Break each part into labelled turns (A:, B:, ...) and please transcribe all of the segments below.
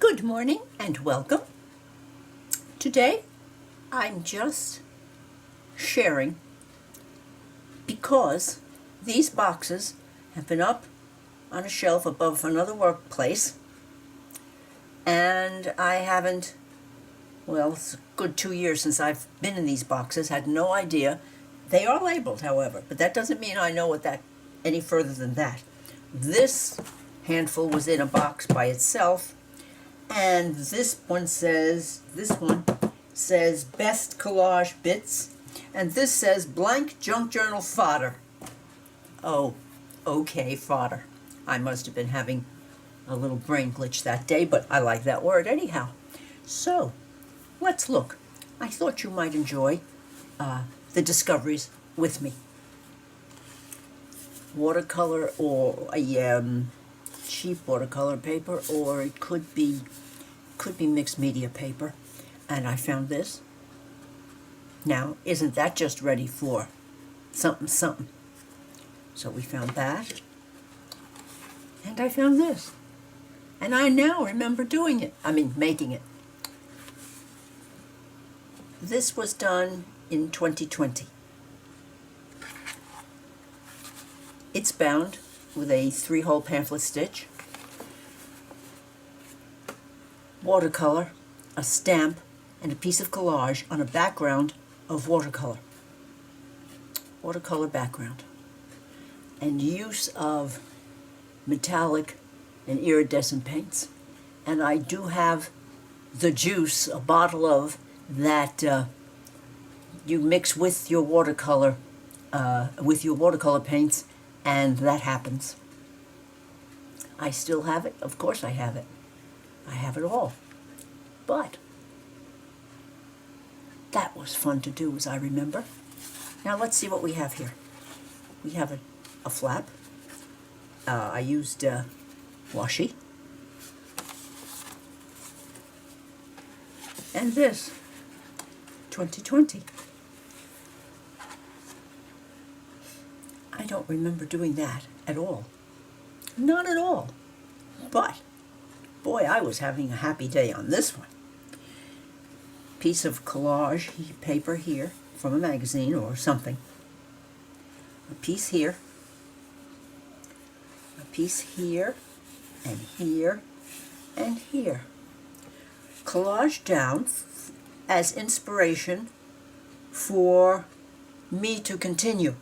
A: Good morning and welcome. Today I'm just sharing because these boxes have been up on a shelf above another workplace and I haven't, well, it's a good 2 years since I've been in these boxes, had no idea. They are labeled, however, but that doesn't mean I know what that any further than that. This handful was in a box by itself. And this one says best collage bits, and this says blank junk journal fodder. Oh, okay, fodder. I must have been having a little brain glitch that day, but I like that word anyhow. So, let's look. I thought you might enjoy the discoveries with me. Watercolor or a cheap watercolor paper, or it could be mixed media paper, and I found this. Now, isn't that just ready for something? So we found that, and I found this, and I now remember doing it. Making it. This was done in 2020. It's bound with a 3-hole pamphlet stitch, watercolor, a stamp, and a piece of collage on a background of watercolor background, and use of metallic and iridescent paints. And I do have the juice, a bottle of that you mix with your watercolor paints, and that happens. I still have it. Of course I have it. I have it all. But that was fun to do, as I remember. Now let's see what we have here. We have a flap. I used washi. And this, 2020. I don't remember doing that at all. Not at all. But, boy, I was having a happy day on this one. Piece of collage paper here from a magazine or something. A piece here. A piece here, and here, and here. Collage down as inspiration for me to continue.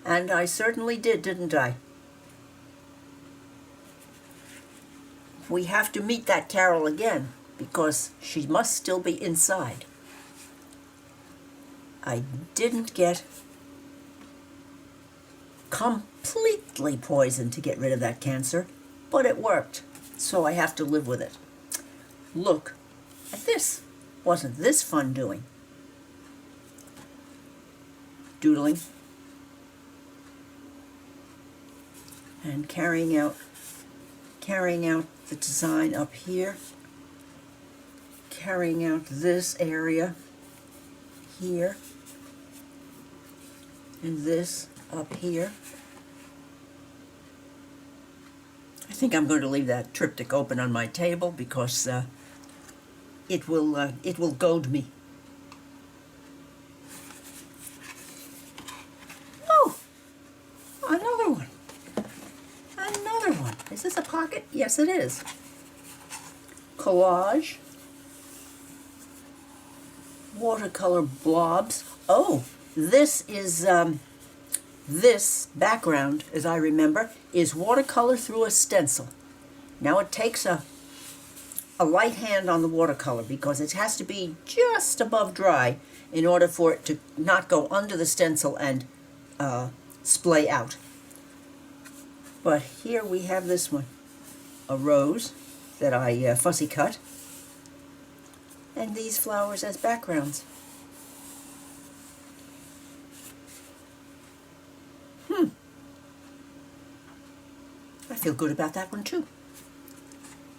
A: And I certainly did, didn't I? We have to meet that Carol again, because she must still be inside. I didn't get completely poisoned to get rid of that cancer, but it worked, so I have to live with it. Look at this. Wasn't this fun doing? Doodling. And carrying out the design up here, carrying out this area here, and this up here. I think I'm going to leave that triptych open on my table because it will goad me. Oh, another one. Is this a pocket? Yes, it is. Collage. Watercolor blobs. Oh, this is, this background, as I remember, is watercolor through a stencil. Now it takes a light hand on the watercolor because it has to be just above dry in order for it to not go under the stencil and splay out. But here we have this one, a rose that I fussy cut, and these flowers as backgrounds. I feel good about that one too.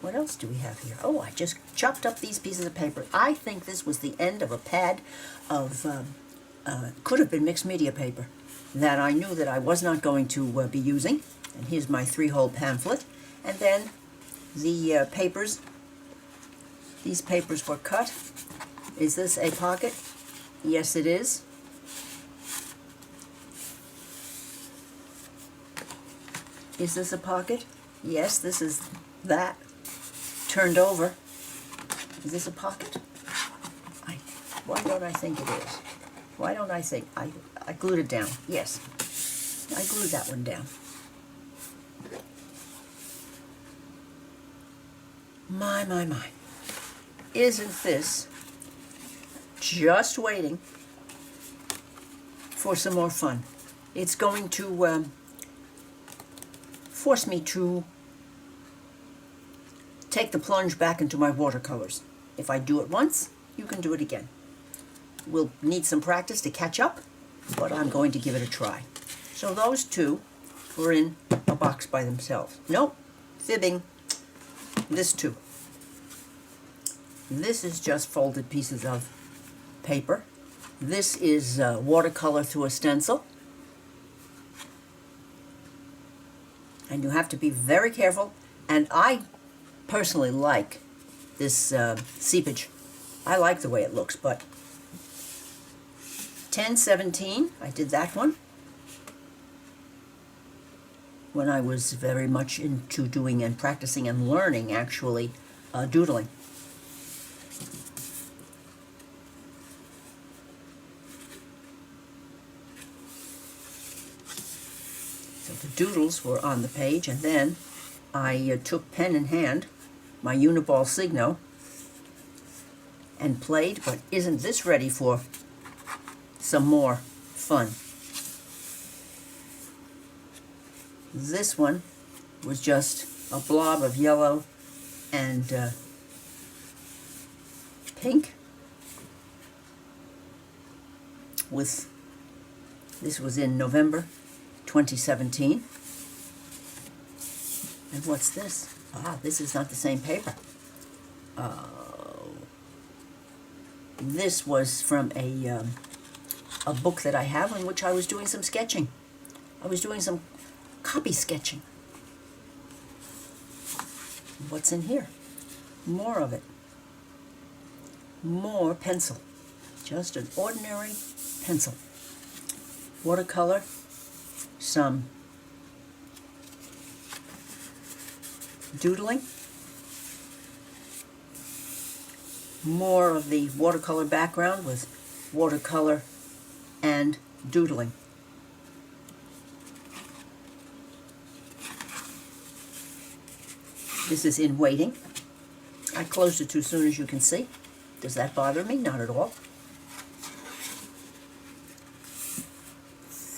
A: What else do we have here? Oh, I just chopped up these pieces of paper. I think this was the end of a pad of, could have been mixed media paper, that I knew that I was not going to be using. And here's my 3-hole pamphlet. And then the papers. These papers were cut. Is this a pocket? Yes, it is. Is this a pocket? Yes, this is that. Turned over. Is this a pocket? Why don't I think it is? Why don't I think? I glued it down. Yes. I glued that one down. My, my, my. Isn't this just waiting for some more fun? It's going to force me to take the plunge back into my watercolors. If I do it once, you can do it again. We'll need some practice to catch up, but I'm going to give it a try. So those two were in a box by themselves. Nope, fibbing. This too. This is just folded pieces of paper. This is watercolor through a stencil. And you have to be very careful. And I personally like this seepage. I like the way it looks, but 1017, I did that one when I was very much into doing and practicing and learning, actually, doodling. So the doodles were on the page, and then I took pen in hand, my Uniball Signo, and played, but isn't this ready for some more fun? This one was just a blob of yellow and pink with, this was in November 2017. And what's this? Ah, this is not the same paper. This was from a book that I have in which I was doing some sketching. I was doing some copy sketching. What's in here? More of it. More pencil. Just an ordinary pencil. Watercolor. Some doodling. More of the watercolor background with watercolor and doodling. This is in waiting. I closed it too soon, as you can see. Does that bother me? Not at all.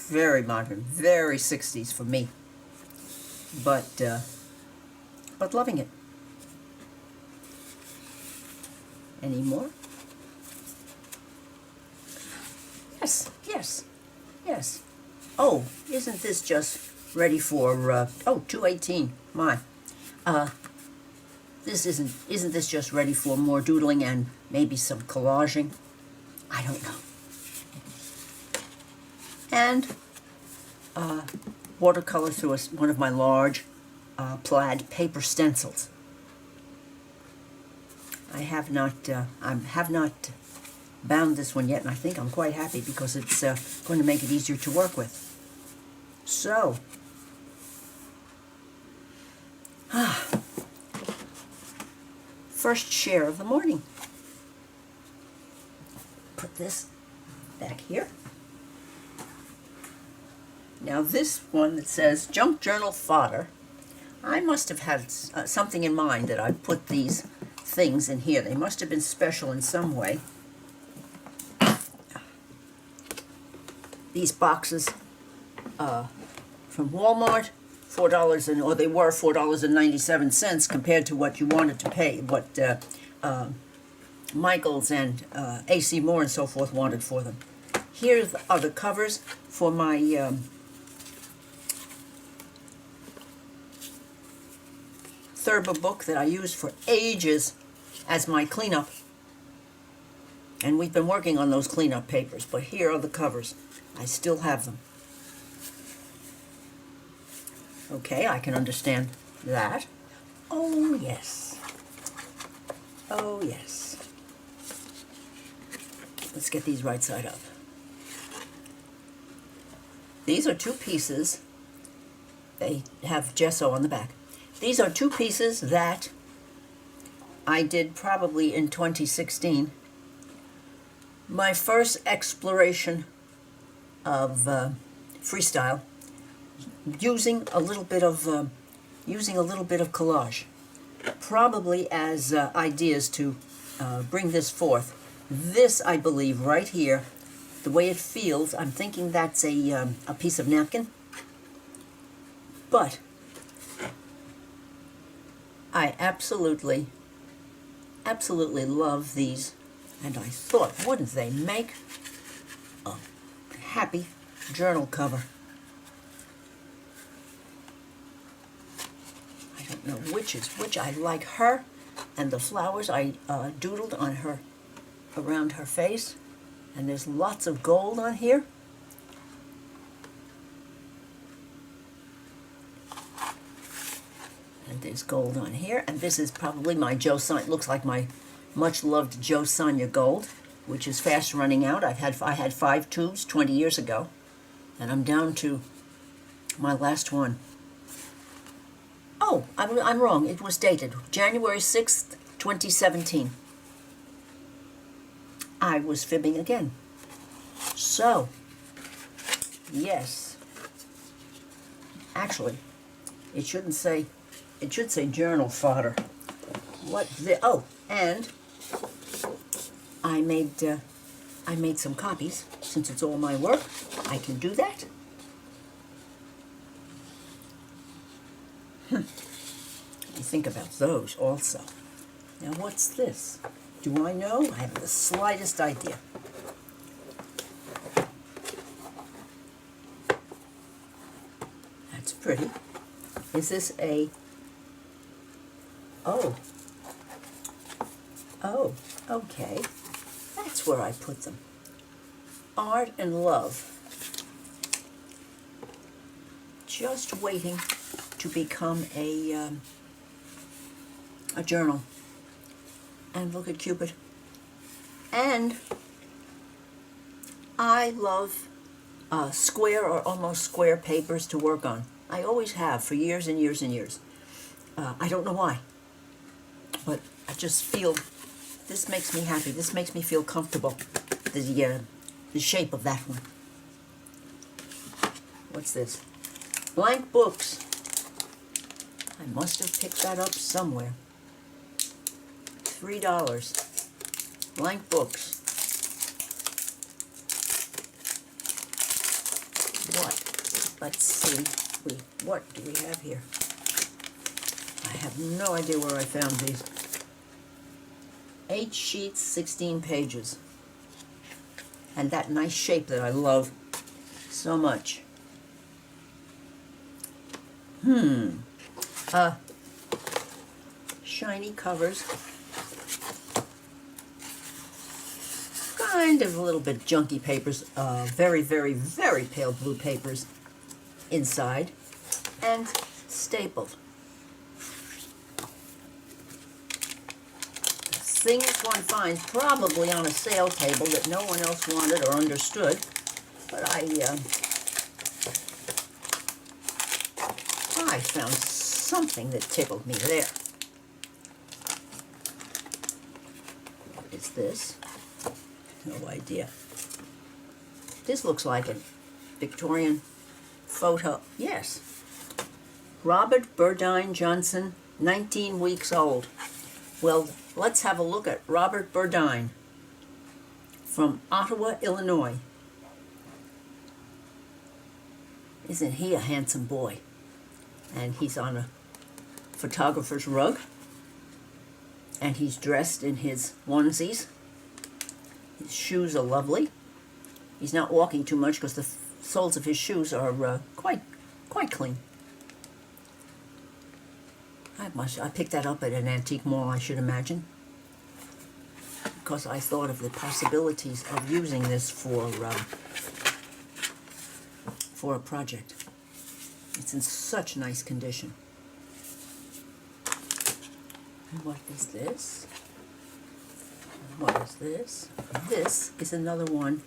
A: Very modern, very 60s for me. But loving it. Any more? Yes, yes, yes. Oh, isn't this just ready for, 218, my. Isn't this just ready for more doodling and maybe some collaging? I don't know. And watercolor through one of my large plaid paper stencils. I have not bound this one yet, and I think I'm quite happy because it's going to make it easier to work with. So, first share of the morning. Put this back here. Now this one that says Junk Journal Fodder, I must have had something in mind that I put these things in here. They must have been special in some way. These boxes from Walmart, $4, or they were $4.97 compared to what you wanted to pay, what Michaels and A.C. Moore and so forth wanted for them. Here are the covers for my Thurber book that I used for ages as my cleanup. And we've been working on those cleanup papers, but here are the covers. I still have them. Okay, I can understand that. Oh, yes. Oh, yes. Let's get these right side up. These are two pieces. They have gesso on the back. These are two pieces that I did probably in 2016. My first exploration of freestyle, using a little bit of collage, probably as ideas to bring this forth. This, I believe, right here, the way it feels, I'm thinking that's a piece of napkin. But I absolutely love these, and I thought, wouldn't they make a happy journal cover? I don't know which is which. I like her and the flowers I doodled on her, around her face, and there's lots of gold on here. And there's gold on here, and this is probably my Joe Sonia, looks like my much-loved Joe Sonia gold, which is fast running out. I had 5 tubes 20 years ago, and I'm down to my last one. Oh, I'm wrong. It was dated January 6th, 2017. I was fibbing again. So, yes. Actually, it shouldn't say, it should say journal fodder. Oh, and I made some copies. Since it's all my work, I can do that. Let me think about those also. Now, what's this? Do I know? I have the slightest idea. That's pretty. Is this a... Oh, okay. That's where I put them. Art and Love. Just waiting to become a journal. And look at Cupid. And I love square or almost square papers to work on. I always have for years and years and years. I don't know why, but I just feel this makes me happy. This makes me feel comfortable. The shape of that one. What's this? Blank books. I must have picked that up somewhere. $3. Blank books. What? Let's see. What do we have here? I have no idea where I found these. 8 sheets, 16 pages. And that nice shape that I love so much. Shiny covers. Kind of a little bit junky papers. Very, very, very pale blue papers inside. And stapled. Things one finds probably on a sale table that no one else wanted or understood, but I found something that tickled me there. What is this? No idea. This looks like a Victorian photo. Yes. Robert Burdine Johnson, 19 weeks old. Well, let's have a look at Robert Burdine from Ottawa, Illinois. Isn't he a handsome boy? And he's on a photographer's rug. And he's dressed in his onesies. His shoes are lovely. He's not walking too much because the soles of his shoes are quite clean. I picked that up at an antique mall, I should imagine, because I thought of the possibilities of using this for a project. It's in such nice condition. What is this? What is this? This is another one,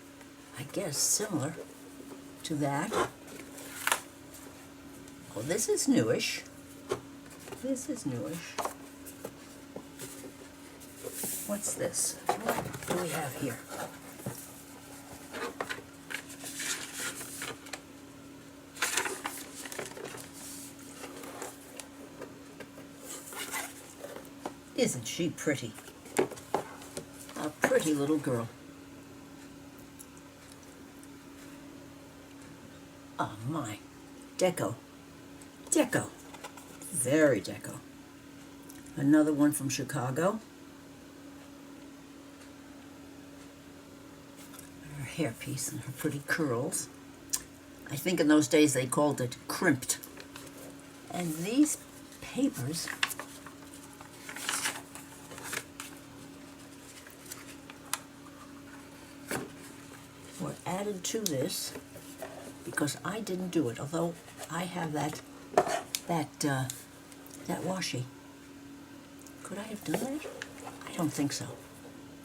A: I guess, similar to that. Oh, this is newish. This is newish. What's this? What do we have here? Isn't she pretty? A pretty little girl. Oh my. Deco. Deco. Very deco. Another one from Chicago. Her hairpiece and her pretty curls. I think in those days they called it crimped. And these papers were added to this because I didn't do it, although I have that washi. Could I have done that? I don't think so.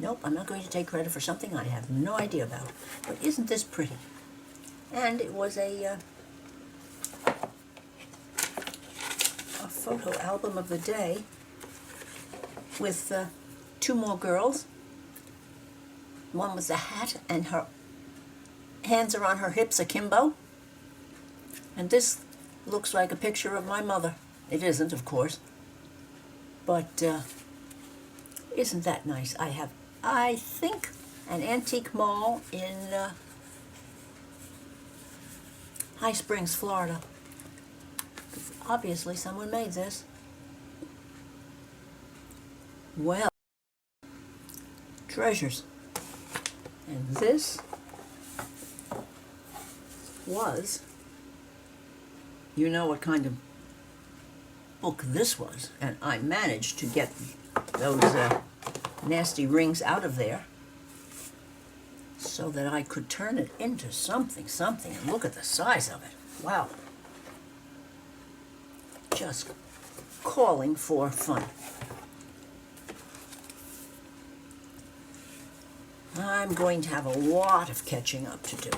A: Nope, I'm not going to take credit for something I have no idea about. But isn't this pretty? And it was a photo album of the day with two more girls. One with a hat and her hands are on her hips akimbo. And this looks like a picture of my mother. It isn't, of course. But isn't that nice? I have, I think, an antique mall in High Springs, Florida. Obviously, someone made this. Well, treasures. And this was, you know what kind of book this was, and I managed to get those nasty rings out of there so that I could turn it into something, and look at the size of it. Wow. Just calling for fun. I'm going to have a lot of catching up to do.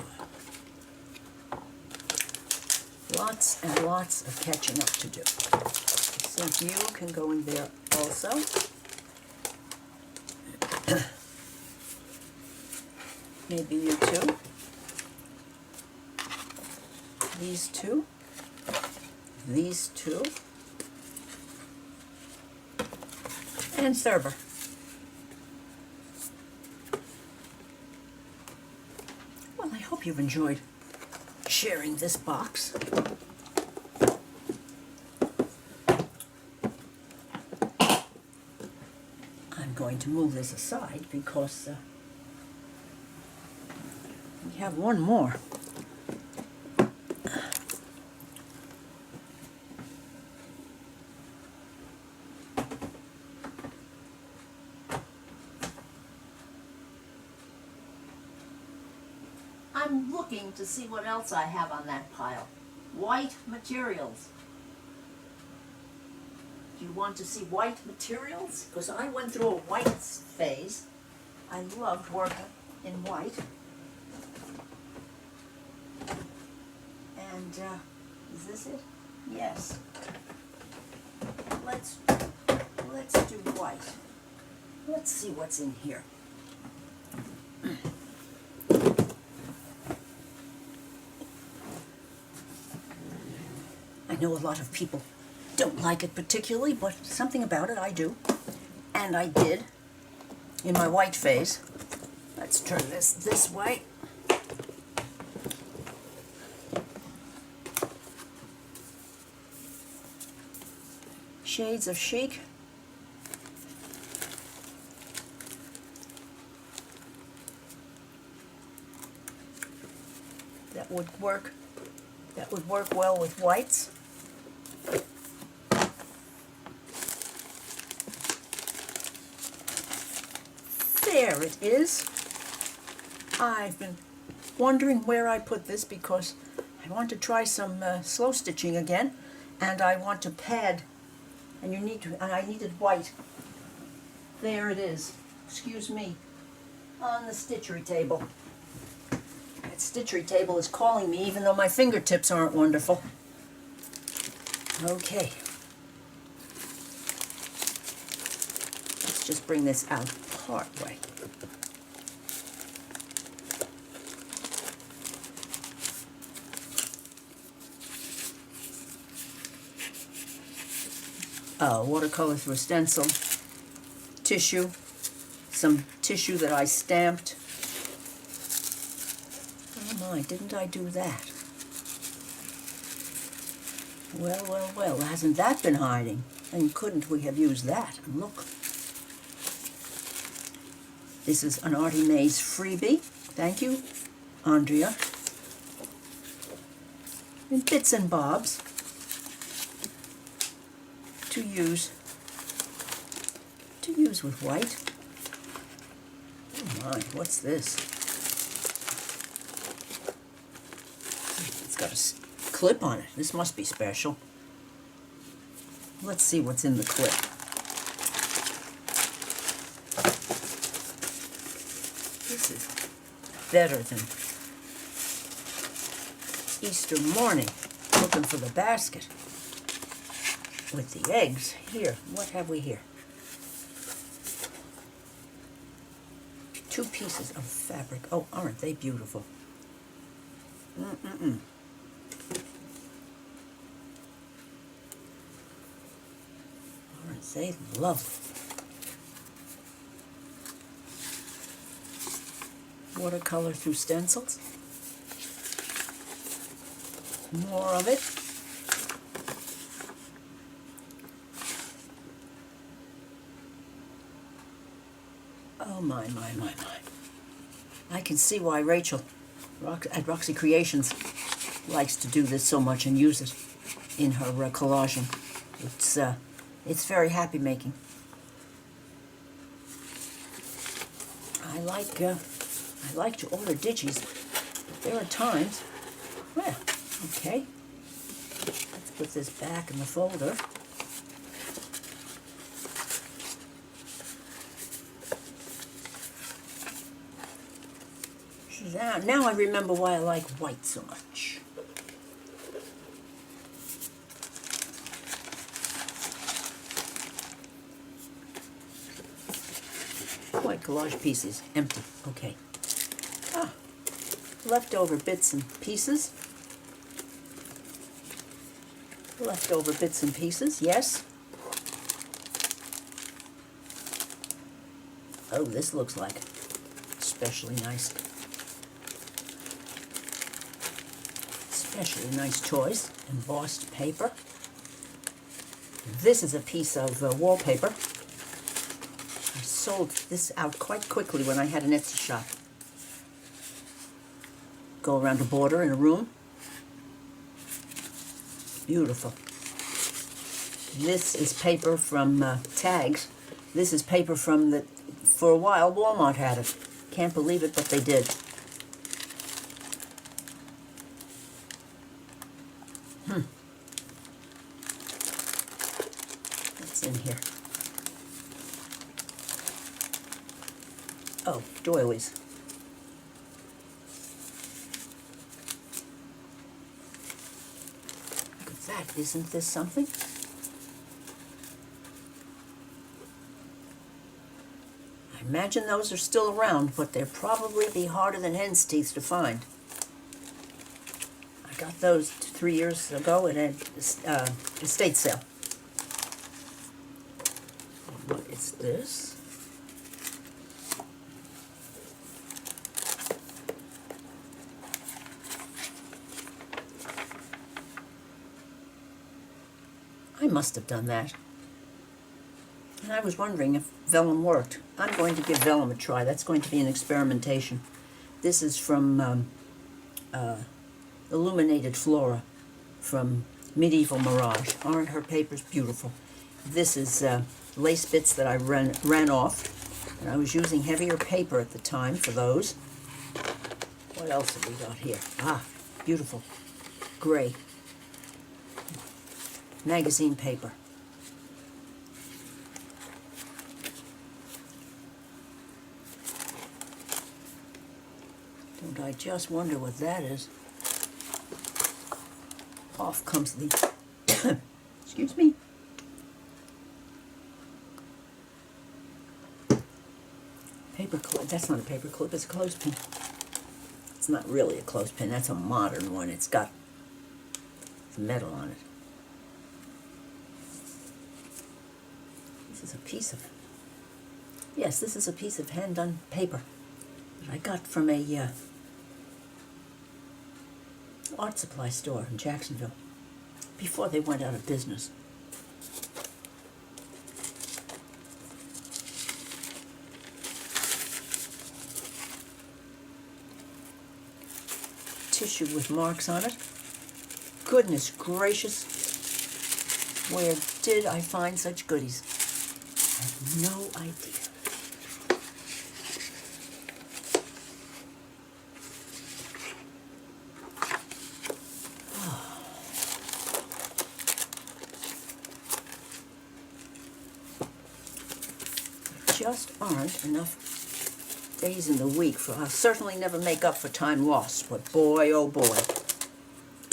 A: Lots and lots of catching up to do. I think you can go in there also. Maybe you too. These two. These two. And Thurber. Well, I hope you've enjoyed sharing this box. I'm going to move this aside because we have one more. I'm looking to see what else I have on that pile. White materials. Do you want to see white materials? Because I went through a white phase. I loved working in white. And is this it? Yes. Let's do white. Let's see what's in here. I know a lot of people don't like it particularly, but something about it I do. And I did in my white phase. Let's turn this way. Shades of Chic. That would work. That would work well with whites. There it is. I've been wondering where I put this because I want to try some slow stitching again, and I want to pad And and I needed white. There it is. Excuse me. On the stitchery table. That stitchery table is calling me even though my fingertips aren't wonderful. Okay. Let's just bring this out part way. Watercolor through a stencil, tissue, some tissue that I stamped. Oh my, didn't I do that? Well, well, well, hasn't that been hiding? And couldn't we have used that? And look. This is an Artie Mays freebie. Thank you, Andrea. And bits and bobs to use with white. Oh my, what's this? It's got a clip on it. This must be special. Let's see what's in the clip. This is better than Easter morning looking for the basket with the eggs. Here, what have we here? 2 pieces of fabric. Oh, aren't they beautiful? Aren't they lovely? Watercolor through stencils. More of it. Oh my, my, my, my. I can see why Rachel at Roxy Creations likes to do this so much and use it in her collaging. It's very happy making. I like to order digis, but there are times, well, okay. Let's put this back in the folder. Now I remember why I like white so much. White collage pieces, empty, okay. Leftover bits and pieces. Leftover bits and pieces, yes. Oh, this looks like especially nice. Especially nice choice. Embossed paper. This is a piece of wallpaper. I sold this out quite quickly when I had an Etsy shop. Go around a border in a room. Beautiful. This is paper from tags. This is paper from for a while Walmart had it. Can't believe it, but they did. What's in here? Oh, doilies. Look at that. Isn't this something? I imagine those are still around, but they'll probably be harder than hen's teeth to find. I got those 3 years ago at an estate sale. What is this? I must have done that. And I was wondering if vellum worked. I'm going to give vellum a try. That's going to be an experimentation. This is from Illuminated Flora from Medieval Mirage. Aren't her papers beautiful? This is lace bits that I ran off. And I was using heavier paper at the time for those. What else have we got here? Ah, beautiful. Gray. Magazine paper. Don't I just wonder what that is? Off comes the, excuse me, paper clip. That's not a paper clip, it's a clothespin. It's not really a clothespin, that's a modern one. It's got metal on it. This is a piece of, yes, this is a piece of hand-done paper that I got from a art supply store in Jacksonville before they went out of business. Tissue with marks on it. Goodness gracious, where did I find such goodies? I have no idea. There just aren't enough days in the week for, I'll certainly never make up for time lost, but boy, oh boy,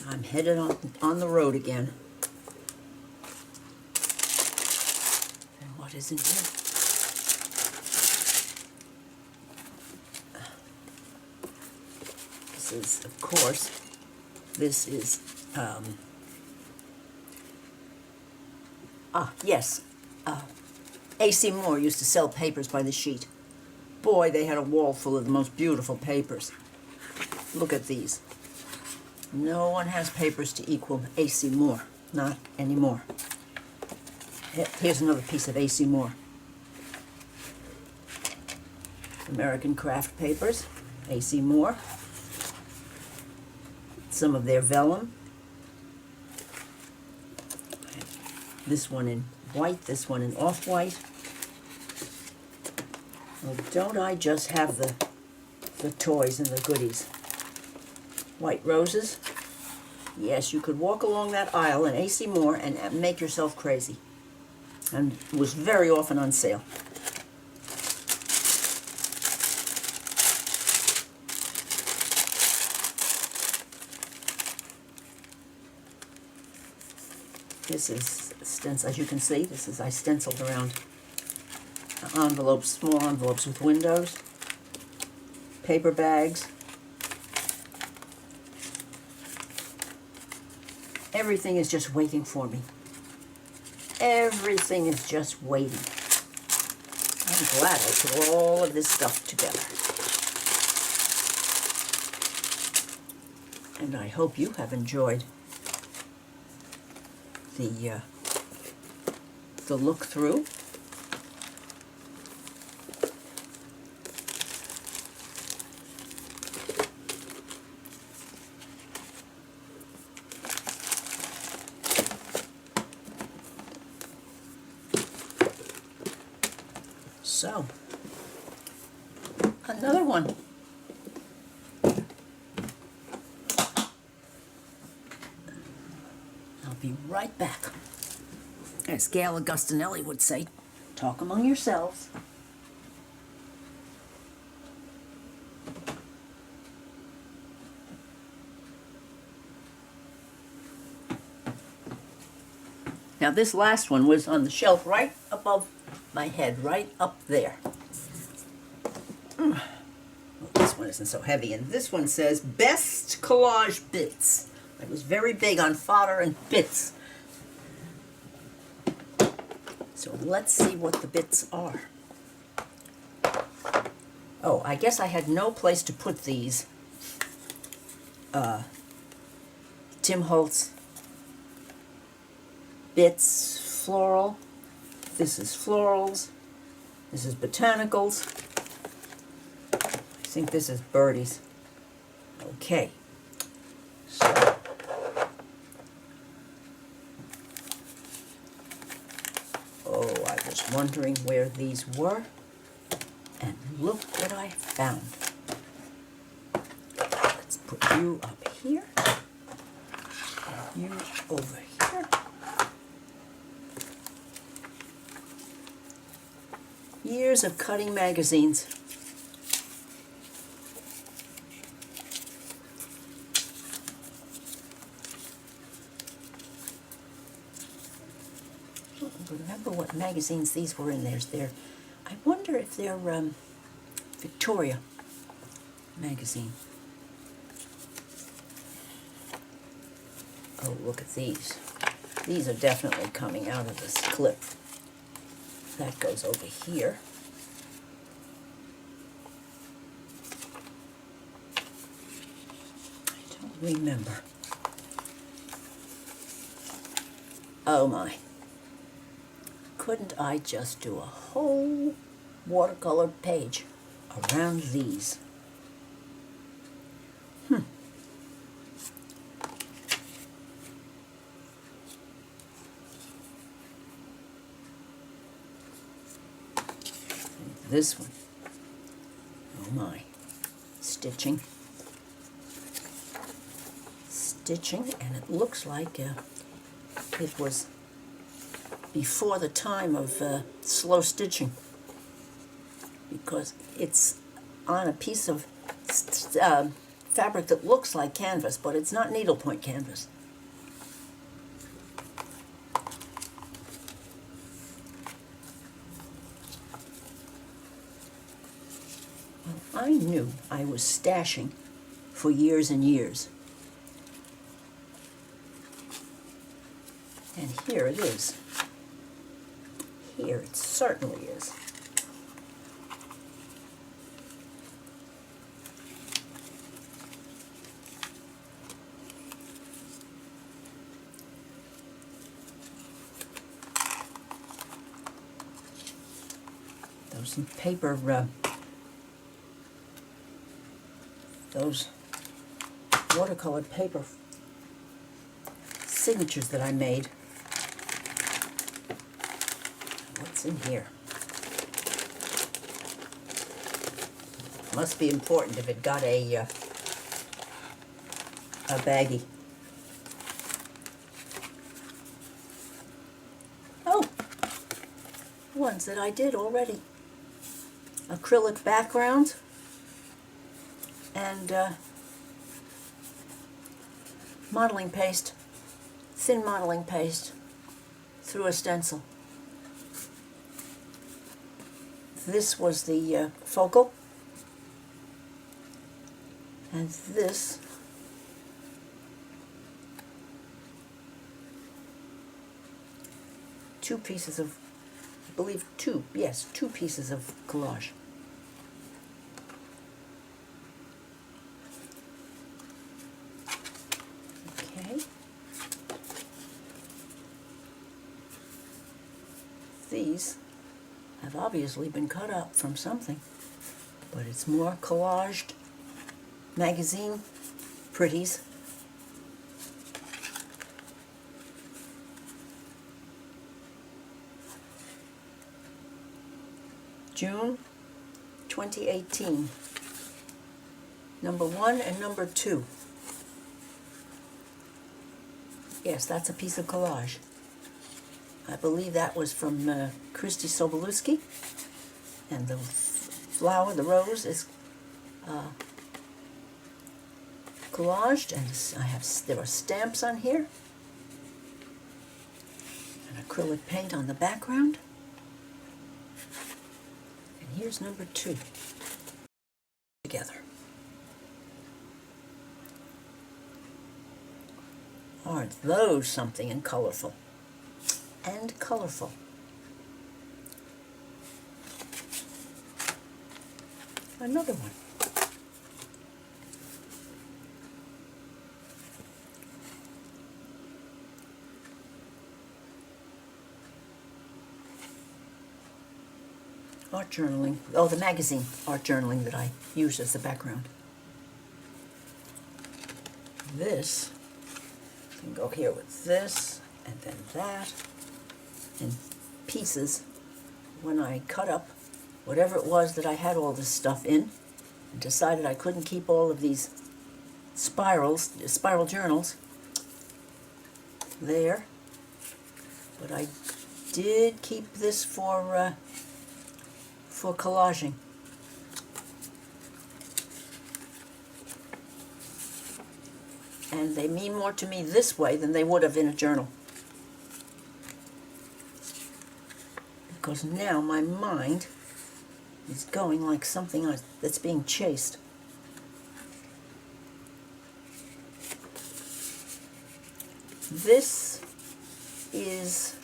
A: I'm headed on the road again. And what is in here? This is, of course, this is, yes, A.C. Moore used to sell papers by the sheet. Boy, they had a wall full of the most beautiful papers. Look at these. No one has papers to equal A.C. Moore. Not anymore. Here's another piece of A.C. Moore. American craft papers, A.C. Moore. Some of their vellum. This one in white, this one in off-white. Well, don't I just have the toys and the goodies? White roses. Yes, you could walk along that aisle in A.C. Moore and make yourself crazy. And it was very often on sale. This is stencil, as you can see, I stenciled around envelopes, small envelopes with windows, paper bags. Everything is just waiting for me. Everything is just waiting. I'm glad I put all of this stuff together. And I hope you have enjoyed the look through. So, another one. I'll be right back. As Gail Augustinelli would say, talk among yourselves. Now this last one was on the shelf right above my head, right up there. Well, this one isn't so heavy, and this one says Best Collage Bits. I was very big on fodder and bits. So let's see what the bits are. Oh, I guess I had no place to put these. Tim Holtz bits, floral. This is florals. This is botanicals. I think this is birdies. Okay. So, oh, I was wondering where these were, and look what I found. Let's put you up here, and you over here. Years of cutting magazines. magazines these were in. I wonder if they're Victoria magazine. Oh, look at these. These are definitely coming out of this clip. That goes over here. I don't remember. Oh my. Couldn't I just do a whole watercolor page around these? This one. Oh my. Stitching. Stitching, and it looks like it was before the time of slow stitching, because it's on a piece of fabric that looks like canvas, but it's not needlepoint canvas. Well, I knew I was stashing for years and years. And here it is. Here it certainly is. Those paper, those watercolored paper signatures that I made. What's in here? Must be important if it got a baggie. Oh, ones that I did already. Acrylic background and modeling paste, thin modeling paste through a stencil. This was the focal, and this two pieces of, I believe two pieces of collage. Okay. These have obviously been cut up from something, but it's more collaged magazine pretties. June 2018. Number 1 and number 2. Yes, that's a piece of collage. I believe that was from Christy Sobolewski, and the flower, the rose, is collaged, and there are stamps on here, and acrylic paint on the background. And here's number 2 together. Aren't those something and colorful? And colorful. Another one. Art journaling. Oh, the magazine art journaling that I used as the background. This can go here with this, and then that. In pieces, when I cut up whatever it was that I had all this stuff in, and decided I couldn't keep all of these spiral journals there, but I did keep this for collaging. And they mean more to me this way than they would have in a journal. because now my mind is going like something that's being chased. This is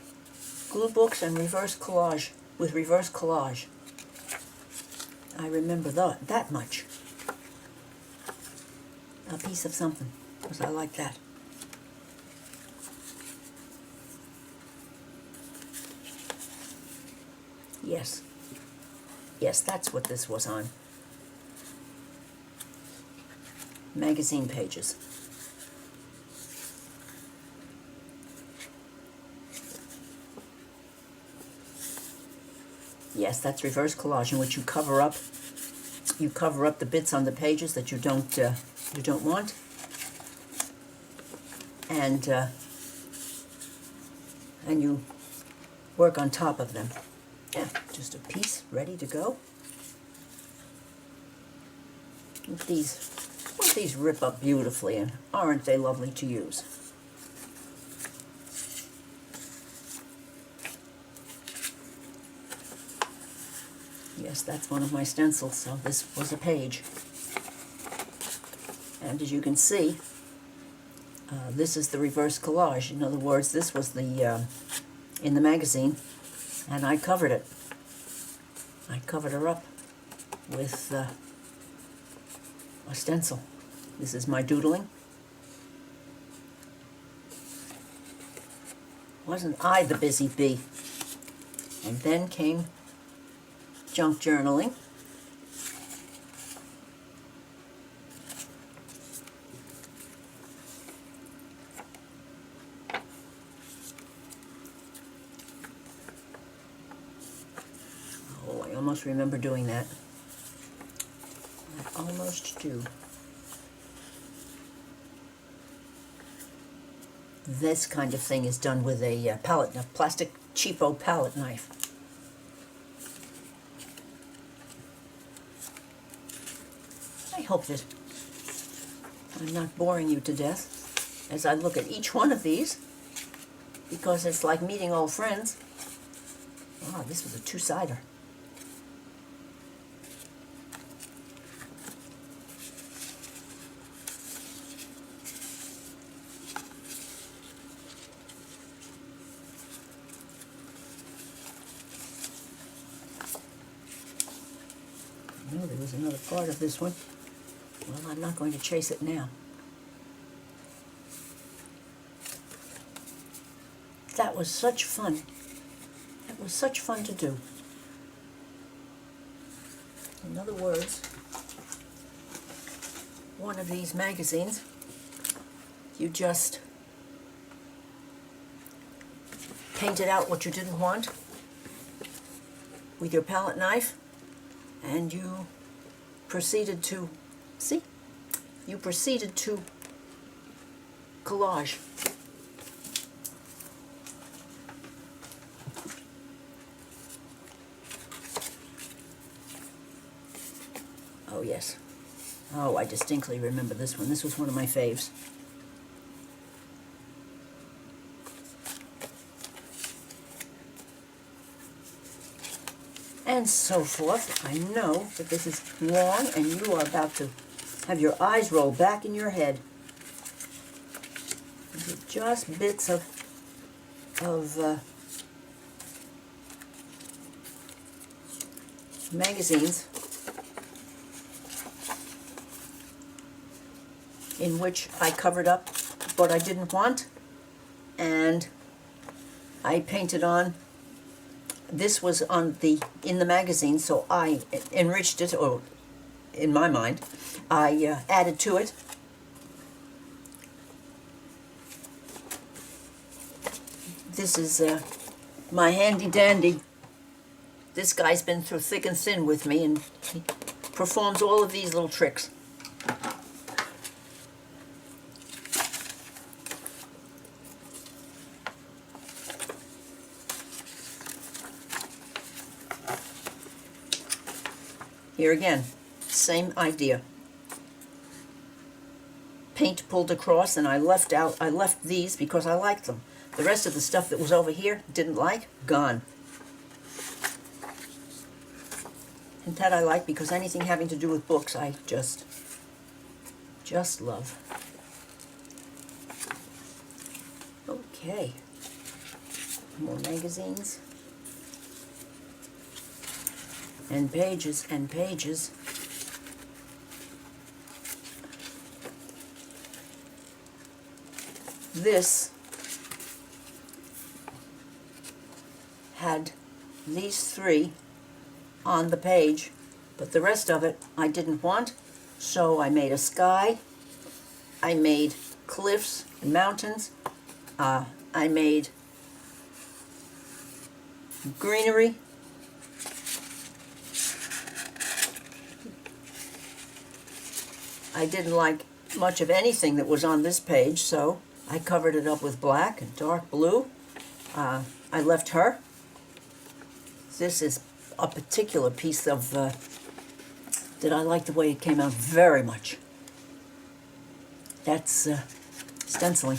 A: glue books and reverse collage, with reverse collage. I remember that much. A piece of something, because I like that. Yes. Yes, that's what this was on. Magazine pages. Yes, that's reverse collage, in which you cover up the bits on the pages that you don't want, and you work on top of them. Yeah, just a piece ready to go. Won't these rip up beautifully, and aren't they lovely to use? Yes, that's one of my stencils, so this was a page. And as you can see, this is the reverse collage. In other words, this was the in the magazine, and I covered it. I covered her up with a stencil. This is my doodling. Wasn't I the busy bee? And then came junk journaling. Oh, I almost remember doing that. I almost do. This kind of thing is done with a plastic cheapo palette knife. I hope that I'm not boring you to death as I look at each one of these, because it's like meeting old friends. Wow, this was a two-sider. No, there was another part of this one. Well, I'm not going to chase it now. That was such fun. It was such fun to do. In other words, one of these magazines, you just painted out what you didn't want with your palette knife, and you proceeded to, see? You proceeded to collage. Oh, yes. Oh, I distinctly remember this one. This was one of my faves. And so forth. I know that this is long, and you are about to have your eyes roll back in your head. These are just bits of magazines in which I covered up what I didn't want, and I painted on. This was in the magazine, so I enriched it, or in my mind, I added to it. This is my handy dandy. This guy's been through thick and thin with me, and he performs all of these little tricks. Here again, same idea. Paint pulled across, and I left these because I liked them. The rest of the stuff that was over here, didn't like, gone. And that I like because anything having to do with books I just love. Okay, more magazines. And pages and pages. This had these three on the page, but the rest of it I didn't want, so I made a sky, I made cliffs and mountains, I made greenery, I didn't like much of anything that was on this page, so I covered it up with black and dark blue. I left her. This is a particular piece of that I like the way it came out very much. That's stenciling.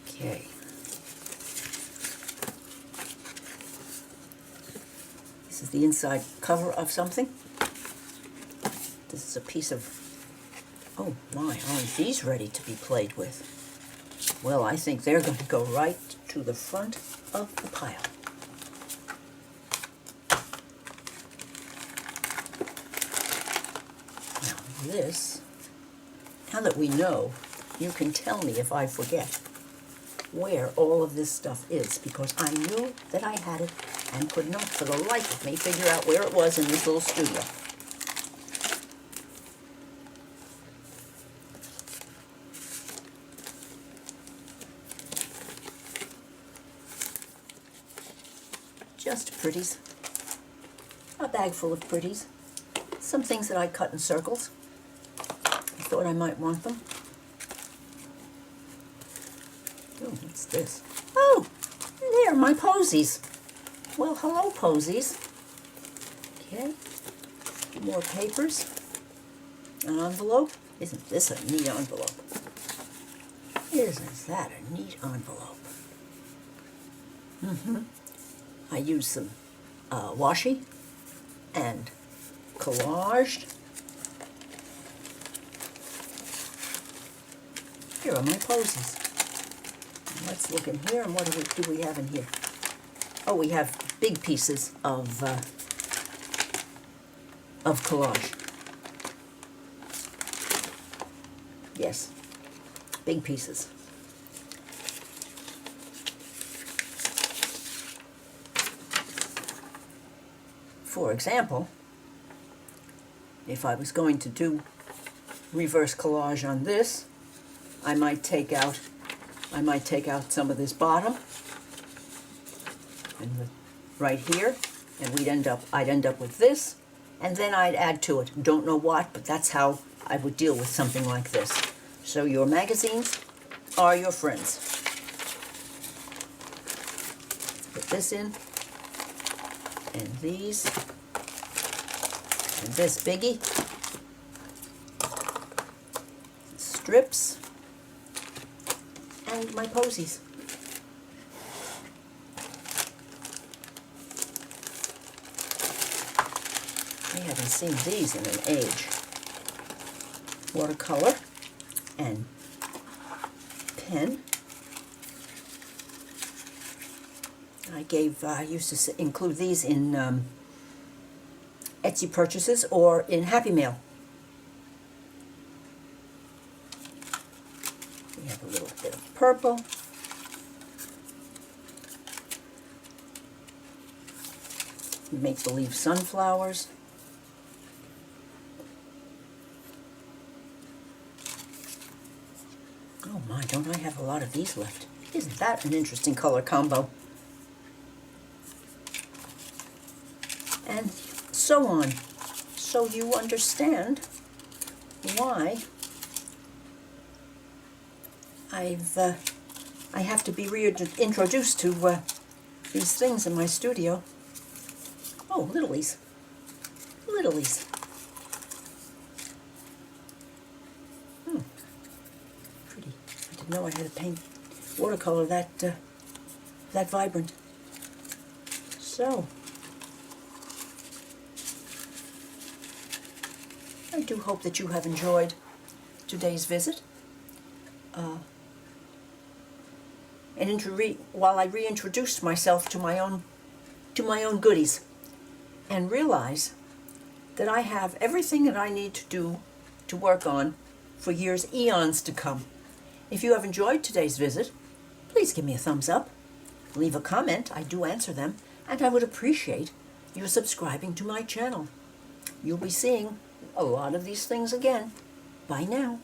A: Okay. This is the inside cover of something. This is a piece of, oh my, aren't these ready to be played with? Well, I think they're going to go right to the front of the pile. Now this, now that we know, you can tell me if I forget where all of this stuff is, because I knew that I had it and could not for the life of me figure out where it was in this little studio. Just pretties. A bag full of pretties. Some things that I cut in circles. I thought I might want them. Oh, what's this? Oh, there, my posies. Well, hello, posies. Okay, more papers. An envelope. Isn't this a neat envelope? Isn't that a neat envelope? I used some washi and collaged. Here are my posies. Let's look in here, and what do we have in here? Oh, we have big pieces of collage. Yes, big pieces. For example, if I was going to do reverse collage on this, I might take out some of this bottom and right here, and I'd end up with this, and then I'd add to it. Don't know what, but that's how I would deal with something like this. So your magazines are your friends. Put this in, and these, and this biggie, strips, and my posies. I haven't seen these in an age. Watercolor and pen. I used to include these in Etsy purchases or in Happy Mail. We have a little bit of purple. Make-believe sunflowers. Oh my, don't I have a lot of these left? Isn't that an interesting color combo? And so on. So you understand why I have to be reintroduced to these things in my studio. Oh, littlies. Littlies. Pretty. I didn't know I had to paint watercolor that vibrant. So, I do hope that you have enjoyed today's visit. While I reintroduced myself to my own goodies, and realize that I have everything that I need to do to work on for years, eons to come. If you have enjoyed today's visit, please give me a thumbs up, leave a comment, I do answer them, and I would appreciate your subscribing to my channel. You'll be seeing a lot of these things again. Bye now.